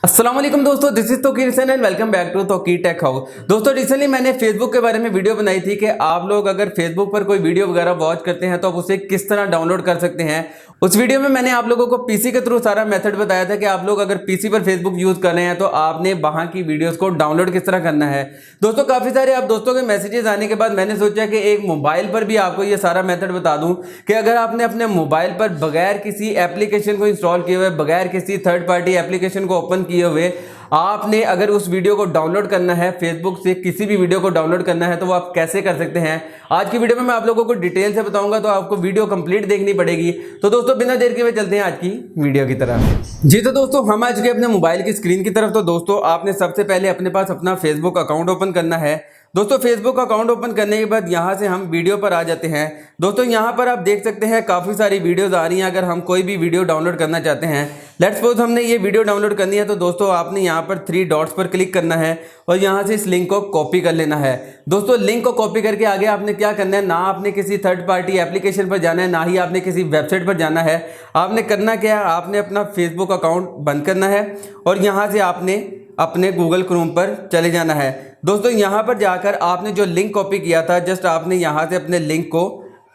अस्सलाम वालेकुम दोस्तों, this is Tauqeer Hussain and welcome back to Tauqeer tech house. दोस्तों रिसेंटली मैंने फेसबुक के बारे में वीडियो बनाई थी कि आप लोग अगर फेसबुक पर कोई वीडियो वगैरह वॉच करते हैं तो आप उसे किस तरह डाउनलोड कर सकते हैं। उस वीडियो में मैंने आप लोगों को पीसी के थ्रू सारा मेथड बताया था कि आप लोग अगर पीसी पर फेसबुक यूज कर रहे हैं तो आपने वहां की वीडियोस को डाउनलोड किस तरह करना है। दोस्तों काफी सारे आप दोस्तों के मैसेजेस आने के बाद मैंने सोचा कि एक मोबाइल पर भी आपको ये सारा मेथड बता दूं कि अगर आपने अपने मोबाइल पर बगैर किसी एप्लीकेशन को इंस्टॉल किए हुए, बगैर किसी थर्ड पार्टी एप्लीकेशन को ओपन किए हुए आपने अगर उस वीडियो को डाउनलोड करना है, फेसबुक से किसी भी वीडियो को डाउनलोड करना है तो वो आप कैसे कर सकते हैं। आज की वीडियो में मैं आप लोगों को डिटेल से बताऊंगा, तो आपको वीडियो कंप्लीट देखनी पड़ेगी। तो दोस्तों बिना देर के हुए चलते हैं आज की वीडियो की तरफ। जी तो दोस्तों हम आ चुके अपने मोबाइल की स्क्रीन की तरफ। तो दोस्तों आपने सबसे पहले अपने पास अपना फेसबुक अकाउंट ओपन करना है। दोस्तों फेसबुक अकाउंट ओपन करने के बाद यहाँ से हम वीडियो पर आ जाते हैं। दोस्तों यहाँ पर आप देख सकते हैं काफ़ी सारी वीडियोस आ रही हैं। अगर हम कोई भी वीडियो डाउनलोड करना चाहते हैं, लेट्स सपोज हमने ये वीडियो डाउनलोड करनी है, तो दोस्तों आपने यहाँ पर 3 डॉट्स पर क्लिक करना है और यहाँ से इस लिंक को कॉपी कर लेना है। दोस्तों लिंक को कॉपी करके आगे आपने क्या करना है, ना आपने किसी थर्ड पार्टी एप्लीकेशन पर जाना है, ना ही आपने किसी वेबसाइट पर जाना है। आपने करना क्या है, आपने अपना फेसबुक अकाउंट बंद करना है और यहाँ से आपने अपने गूगल क्रोम पर चले जाना है। दोस्तों यहाँ पर जाकर आपने जो लिंक कॉपी किया था, जस्ट आपने यहाँ से अपने लिंक को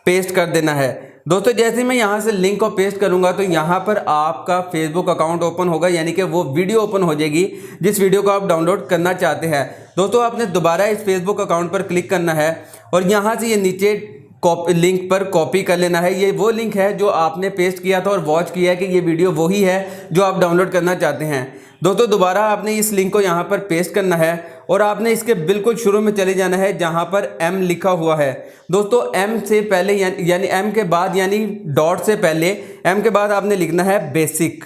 पेस्ट कर देना है। दोस्तों जैसे मैं यहाँ से लिंक को पेस्ट करूँगा तो यहाँ पर आपका फेसबुक अकाउंट ओपन होगा, यानी कि वो वीडियो ओपन हो जाएगी जिस वीडियो को आप डाउनलोड करना चाहते हैं। दोस्तों आपने दोबारा इस फेसबुक अकाउंट पर क्लिक करना है और यहाँ से ये नीचे लिंक पर कॉपी कर लेना है। ये वो लिंक है जो आपने पेस्ट किया था और वॉच किया है कि ये वीडियो वही है जो आप डाउनलोड करना चाहते हैं। दोस्तों दोबारा आपने इस लिंक को यहाँ पर पेस्ट करना है और आपने इसके बिल्कुल शुरू में चले जाना है जहाँ पर M लिखा हुआ है। दोस्तों M से पहले यानी M के बाद, यानी डॉट से पहले M के बाद आपने लिखना है बेसिक,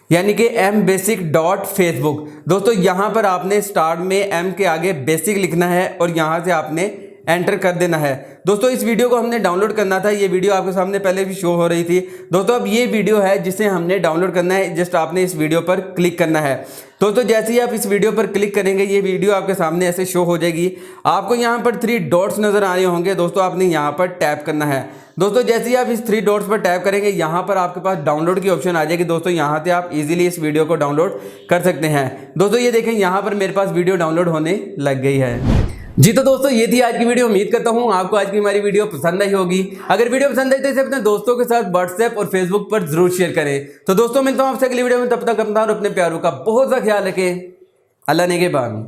यानी कि M बेसिक डॉट फेसबुक। दोस्तों यहाँ पर आपने स्टार्ट में M के आगे बेसिक लिखना है और यहाँ से आपने एंटर कर देना है। दोस्तों इस वीडियो को हमने डाउनलोड करना था, ये वीडियो आपके सामने पहले भी शो हो रही थी। दोस्तों अब ये वीडियो है जिसे हमने डाउनलोड करना है, जस्ट आपने इस वीडियो पर क्लिक करना है। दोस्तों जैसे ही आप इस वीडियो पर क्लिक करेंगे ये वीडियो आपके सामने ऐसे शो हो जाएगी। आपको यहाँ पर 3 डॉट्स नजर आ रहे होंगे। दोस्तों आपने यहाँ पर टैप करना है। दोस्तों जैसे ही आप इस 3 डॉट्स पर टैप करेंगे यहाँ पर आपके पास डाउनलोड की ऑप्शन आ जाएगी। दोस्तों यहाँ से आप इजीली इस वीडियो को डाउनलोड कर सकते हैं। दोस्तों ये देखें यहाँ पर मेरे पास वीडियो डाउनलोड होने लग गई है। जी तो दोस्तों ये थी आज की वीडियो। उम्मीद करता हूँ आपको आज की हमारी वीडियो पसंद आई होगी। अगर वीडियो पसंद आई तो इसे अपने दोस्तों के साथ व्हाट्सएप और फेसबुक पर जरूर शेयर करें। तो दोस्तों मिलता हूँ आपसे अगली वीडियो में, तब तक अपना और अपने प्यारों का बहुत सा ख्याल रखें। अल्लाह नेगेबान।